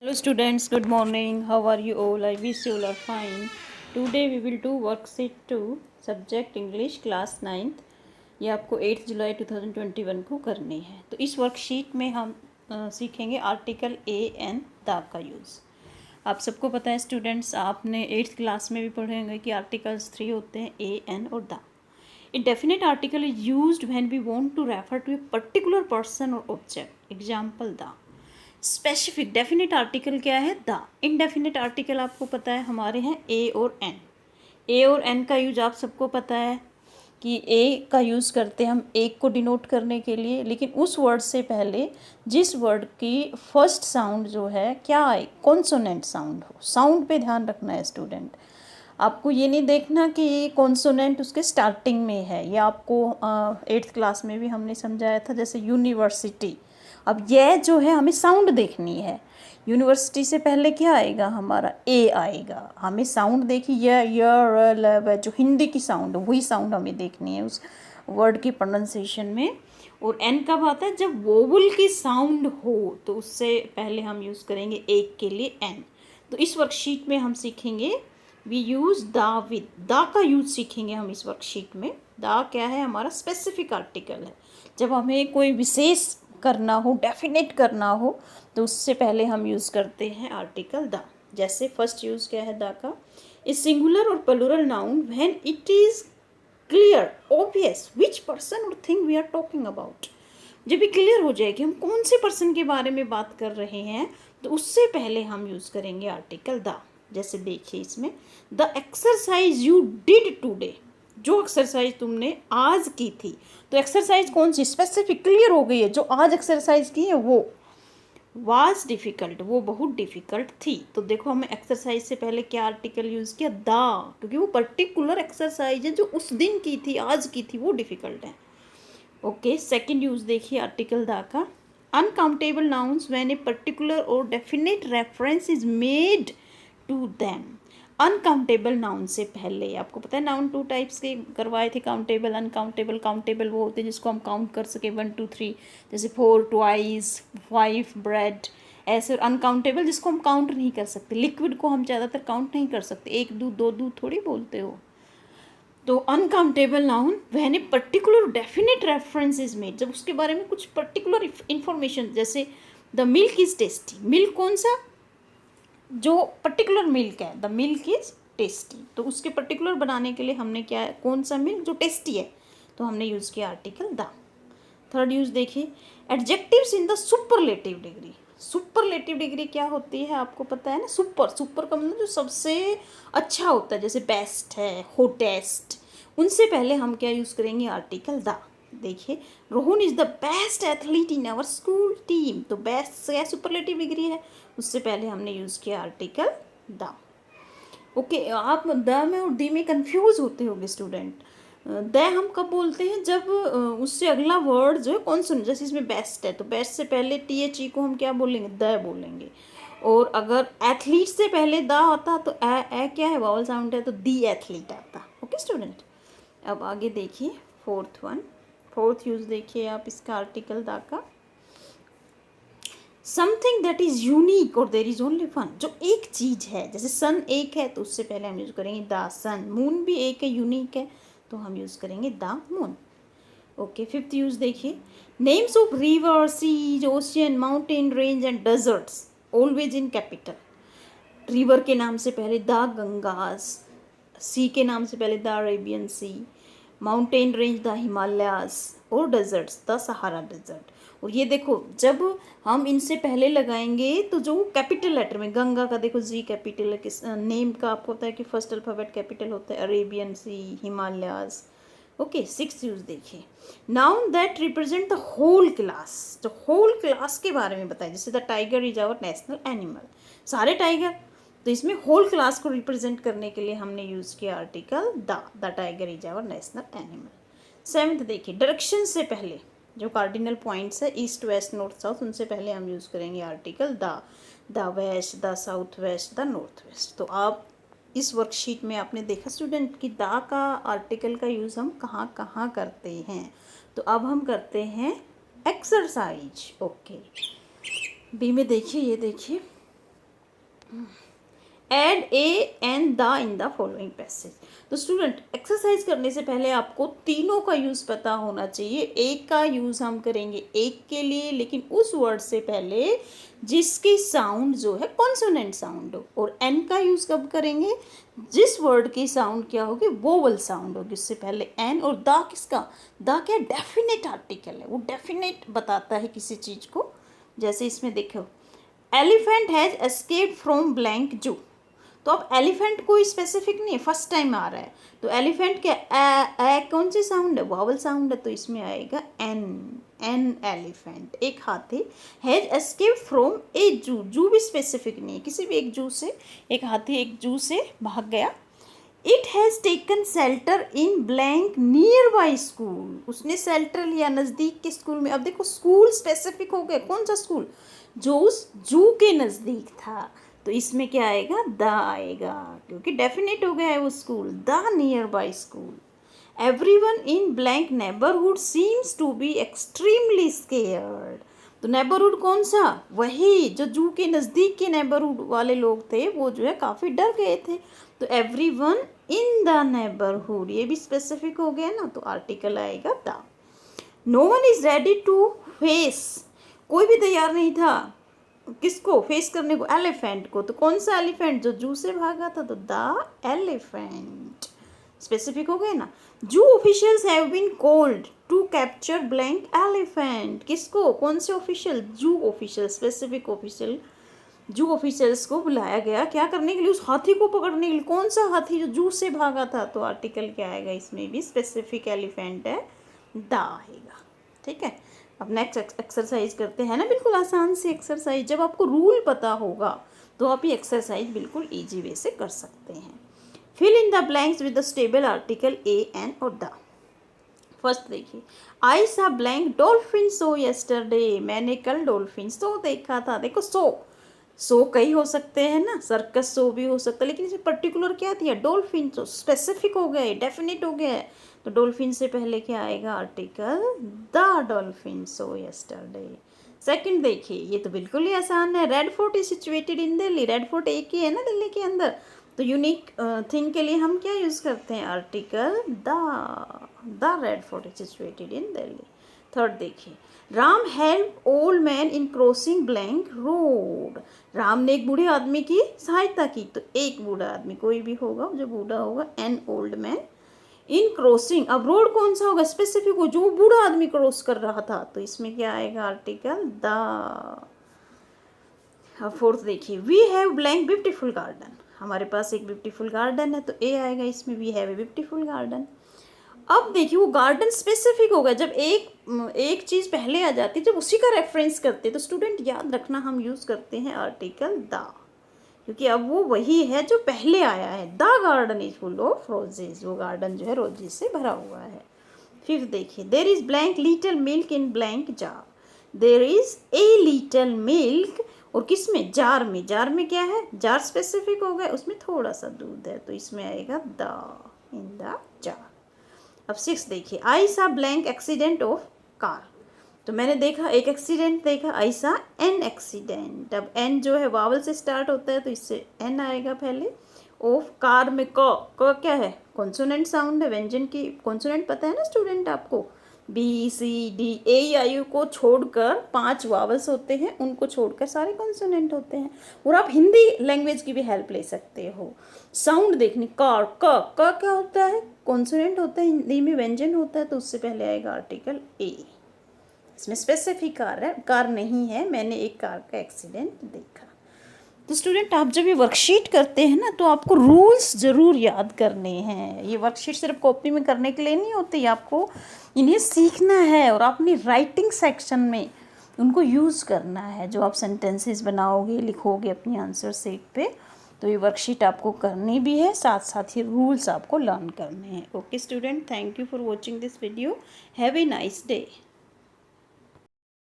Hello students, good morning. How are you all? I wish you all are fine. Today we will do worksheet 2 subject English class 9th. ये आपको 8 जुलाई 2021 को करनी है. तो इस worksheet में हम सीखेंगे आर्टिकल ए एन द का यूज़. आप सबको पता है स्टूडेंट्स, आपने 8th क्लास में भी पढ़े होंगे कि आर्टिकल्स 3 होते हैं, ए एन और the. A definite article is used when we want to refer to a particular person or object. Example the. Specific definite article क्या है? द. इनडेफिनेट आर्टिकल आपको पता है हमारे हैं ए और एन. ए और एन का यूज आप सबको पता है कि ए का यूज़ करते हैं हम एक को डिनोट करने के लिए, लेकिन उस वर्ड से पहले जिस वर्ड की फर्स्ट साउंड जो है क्या आए, कॉन्सोनेंट साउंड हो. साउंड पे ध्यान रखना है स्टूडेंट. आपको ये नहीं देखना कि ये कॉन्सोनेंट उसके स्टार्टिंग में है. ये आपको 8th क्लास में भी हमने समझाया था. जैसे यूनिवर्सिटी, अब यह जो है हमें साउंड देखनी है. यूनिवर्सिटी से पहले क्या आएगा? हमारा ए आएगा. हमें साउंड देखी जो हिंदी की साउंड है वही साउंड हमें देखनी है उस वर्ड की प्रोनाउंसिएशन में. और एन कब आता है? जब वोवल की साउंड हो, तो उससे पहले हम यूज़ करेंगे एक के लिए एन. तो इस वर्कशीट में हम सीखेंगे we use the with. The का यूज़ सीखेंगे हम इस वर्कशीट में. द क्या है? हमारा स्पेसिफिक आर्टिकल है. जब हमें कोई विशेष करना हो, डेफिनेट करना हो, तो उससे पहले हम यूज़ करते हैं आर्टिकल द. जैसे फर्स्ट यूज़ क्या है द का? ए सिंगुलर और plural noun when it is clear obvious which person और thing we are talking about. जब भी क्लियर हो जाए कि हम कौन से पर्सन के बारे में बात कर रहे हैं, तो उससे पहले हम यूज़ करेंगे आर्टिकल द. जैसे देखिए इसमें, the exercise you did today. जो एक्सरसाइज तुमने आज की थी, तो एक्सरसाइज कौन सी? स्पेसिफिक, क्लियर हो गई है. जो आज एक्सरसाइज की है वो वाज डिफ़िकल्ट, वो बहुत डिफ़िकल्ट थी. तो देखो हमें एक्सरसाइज से पहले क्या आर्टिकल यूज़ किया? द. क्योंकि वो पर्टिकुलर एक्सरसाइज है जो उस दिन की थी, आज की थी, वो डिफ़िकल्ट है. ओके, सेकेंड यूज़ देखिए आर्टिकल द का. Uncountable nouns when a particular और definite reference is made to them. Uncountable noun से पहले आपको पता है नाउन 2 टाइप्स के करवाए थे, काउंटेबल, अनकाउंटेबल. काउंटेबल वो होते हैं जिसको हम काउंट कर सके 1 2 3, जैसे 4 ट्वाइस, 5 ब्रेड. ऐसे. और अनकाउंटेबल जिसको हम काउंट नहीं कर सकते. लिक्विड को हम ज़्यादातर काउंट नहीं कर सकते. 1 दूध 2 दूध थोड़ी बोलते हो. तो uncountable noun when a particular definite reference is made, जब उसके बारे में कुछ पर्टिकुलर इंफॉर्मेशन, जैसे the milk is tasty. Milk कौन सा? जो पर्टिकुलर मिल्क है, द मिल्क इज टेस्टी. तो उसके पर्टिकुलर बनाने के लिए हमने क्या है, कौन सा मिल्क जो टेस्टी है, तो हमने यूज़ किया आर्टिकल द. थर्ड यूज़ देखिए, adjectives in the superlative degree. Superlative degree क्या होती है आपको पता है ना? सुपर, सुपर का मतलब जो सबसे अच्छा होता है, जैसे बेस्ट है, होटेस्ट. उनसे पहले हम क्या यूज़ करेंगे? Article the. देखिए, Rohan is the best athlete in our school team. तो बेस्ट क्या सुपरलेटिव डिग्री है, उससे पहले हमने यूज़ किया आर्टिकल द. ओके, आप द में और दी में कंफ्यूज होते होंगे स्टूडेंट. द हम कब बोलते हैं? जब उससे अगला वर्ड जो है कॉन्सोनेंट, जैसे इसमें बेस्ट है, तो बेस्ट से पहले टी एच ई को हम क्या बोलेंगे? द बोलेंगे. और अगर एथलीट से पहले द आता तो ए क्या है? वावल साउंड है, तो दी एथलीट आता. ओके स्टूडेंट, अब आगे देखिए फोर्थ यूज़ देखिए आप इसका आर्टिकल द का. समथिंग दैट इज़ यूनिक और देर इज़ ओनली वन. जो एक चीज़ है, जैसे सन एक है, तो उससे पहले हम यूज़ करेंगे द सन. मून भी एक है, यूनिक है, तो हम यूज़ करेंगे the moon. Okay, fifth use देखिए, names of river, seas, ocean, mountain range and deserts always in capital. River के नाम से पहले द गंगास, सी के नाम से पहले the Arabian sea, mountain range the Himalayas, और डेजर्ट्स द सहारा डेजर्ट. और ये देखो, जब हम इनसे पहले लगाएंगे तो जो कैपिटल लेटर में, गंगा का देखो जी कैपिटल है, किस नेम का आपको पता है कि फर्स्ट अल्फ़ाबेट कैपिटल होता है, Arabian sea, Himalayas. Okay, six use देखिए, noun that represent the whole class. जो होल क्लास के बारे में बताए, जैसे the tiger is our national animal. सारे टाइगर, तो इसमें होल क्लास को रिप्रेजेंट करने के लिए हमने यूज़ किया article the tiger is our national animal. Seventh देखिए, डायरेक्शन से पहले जो कार्डिनल पॉइंट्स है, ईस्ट वेस्ट नॉर्थ साउथ, उनसे पहले हम यूज़ करेंगे article the west, the south west, the north west. तो आप इस वर्कशीट में आपने देखा स्टूडेंट कि द का आर्टिकल का यूज़ हम कहाँ कहाँ करते हैं. तो अब हम करते हैं एक्सरसाइज. ओके, बी में देखिए, ये देखिए, add a and the in the following passage. तो स्टूडेंट एक्सरसाइज करने से पहले आपको तीनों का यूज़ पता होना चाहिए। एक का यूज़ हम करेंगे एक के लिए, लेकिन उस वर्ड से पहले जिसकी साउंड जो है कॉन्सोनेंट साउंड हो, और एन का यूज़ कब करेंगे, जिस वर्ड की साउंड क्या होगी, वोवल साउंड होगी, उससे पहले एन। और द किसका, द क्या डेफिनेट आर्टिकल है, वो डेफिनेट बताता है किसी चीज़ को। जैसे इसमें देखो, elephant has escaped from blank जू। तो अब एलिफेंट कोई स्पेसिफिक नहीं है, फर्स्ट टाइम आ रहा है, तो एलिफेंट क्या ए कौन सी साउंड है, वावल साउंड है, तो इसमें आएगा एन, एन एलिफेंट। एक हाथी हैज एस्केप्ड फ्रॉम ए जू, जू भी स्पेसिफिक नहीं है, किसी भी एक जू से एक हाथी एक जू से भाग गया। It has taken shelter in blank near by school, उसने शेल्टर लिया नज़दीक के स्कूल में। अब देखो स्कूल स्पेसिफिक हो गया, कौन सा स्कूल, जो उस जू के नज़दीक था, तो इसमें क्या आएगा, द आएगा, क्योंकि डेफिनेट हो गया है वो school, the nearby school. Everyone in blank neighbourhood seems to be extremely scared. तो नेबरहुड कौन सा, वही जो जू के नज़दीक के नेबरहुड वाले लोग थे, वो जो है काफ़ी डर गए थे। तो एवरीवन इन द नेबरहुड, ये भी स्पेसिफिक हो गया ना, तो आर्टिकल आएगा the. No one is ready to face, कोई भी तैयार नहीं था किसको, फेस करने को, एलिफेंट को। तो कौन सा एलिफेंट, जो जू से भागा था, तो द एलिफेंट स्पेसिफिक हो गए ना। Zoo officials have been called to capture blank elephant, किसको, कौन से official, zoo official, specific official, zoo officials को बुलाया गया क्या करने के लिए, उस हाथी को पकड़ने के लिए। कौन सा हाथी, जो जू से भागा था, तो आर्टिकल क्या आएगा, इसमें भी स्पेसिफिक एलिफेंट है, द आएगा। ठीक है, अब नेक्स्ट एक्सरसाइज करते हैं ना, बिल्कुल आसान सी एक्सरसाइज। जब आपको रूल पता होगा तो आप ये एक्सरसाइज बिल्कुल ईजी वे से कर सकते हैं। Fill in the blanks with the stable article a an और द। फर्स्ट देखिए, आई सा ब्लैंक डॉल्फिन सो येस्टरडे, मैंने कल डॉल्फिन सो देखा था। देखो सो कई हो सकते हैं ना, सर्कस सो भी हो सकता है, लेकिन इसमें पर्टिकुलर क्या दिया, डॉल्फिन, तो स्पेसिफिक हो गया है, डेफिनेट हो गया है। तो डॉल्फिन से पहले क्या आएगा, article the dolphin so yesterday. Second देखिए, ये तो बिल्कुल ही आसान है, red fort is situated in Delhi, red fort एक ही है ना दिल्ली के अंदर, तो यूनिक थिंग के लिए हम क्या यूज़ करते हैं, article the red fort is situated in Delhi. Third देखिए, Ram help old man in crossing blank road, Ram ने एक बूढ़े आदमी की सहायता की। तो एक बूढ़ा आदमी कोई भी होगा जो बूढ़ा होगा, an old man in crossing. अब रोड कौन सा होगा, स्पेसिफिक हो, जो बूढ़ा आदमी क्रॉस कर रहा था, तो इसमें क्या आएगा, आर्टिकल द। अब फोर्थ देखिए, we have blank beautiful garden, हमारे पास एक ब्यूटीफुल गार्डन है, तो ए आएगा इसमें, we have a beautiful garden. अब देखिए वो गार्डन स्पेसिफिक होगा, जब एक चीज़ पहले आ जाती है, जब उसी का रेफरेंस करते हैं, तो स्टूडेंट याद रखना हम यूज़ करते हैं आर्टिकल द, क्योंकि अब वो वही है जो पहले आया है। The garden is full of roses, वो गार्डन जो है रोजेज से भरा हुआ है। फिफ्थ देखिए, there is blank little milk in blank jar, there is a little milk, और किस में, जार में, जार में क्या है, जार स्पेसिफिक हो गया, उसमें थोड़ा सा दूध है, तो इसमें आएगा द इन द जार। अब सिक्स देखिए, आई सा ब्लैंक एक्सीडेंट ऑफ कार, तो मैंने देखा एक एक्सीडेंट देखा, आई सा एन एक्सीडेंट। अब एन जो है वावल से स्टार्ट होता है, तो इससे एन आएगा पहले। ऑफ कार में क क्या है, कॉन्सोनेंट साउंड है, व्यंजन की कॉन्सोनेंट पता है ना स्टूडेंट आपको, B C D A I U को छोड़कर 5 वावल्स होते हैं, उनको छोड़कर सारे कॉन्सोनेंट होते हैं। और आप हिंदी लैंग्वेज की भी हेल्प ले सकते हो साउंड देखने, कार क क्या होता है, कॉन्सोनेंट होता है, हिंदी में व्यंजन होता है, तो उससे पहले आएगा आर्टिकल ए। इसमें स्पेसिफिक कार है, कार नहीं है, मैंने एक कार का एक्सीडेंट देखा। तो स्टूडेंट आप जब ये वर्कशीट करते हैं ना, तो आपको रूल्स ज़रूर याद करने हैं। ये वर्कशीट सिर्फ कॉपी में करने के लिए नहीं होती, आपको इन्हें सीखना है और अपनी राइटिंग सेक्शन में उनको यूज़ करना है। जो आप सेंटेंसेस बनाओगे, लिखोगे अपनी आंसर शीट पे, तो ये वर्कशीट आपको करनी भी है, साथ साथ ही रूल्स आपको लर्न करने हैं। Okay student, thank you for watching this video, have a nice day.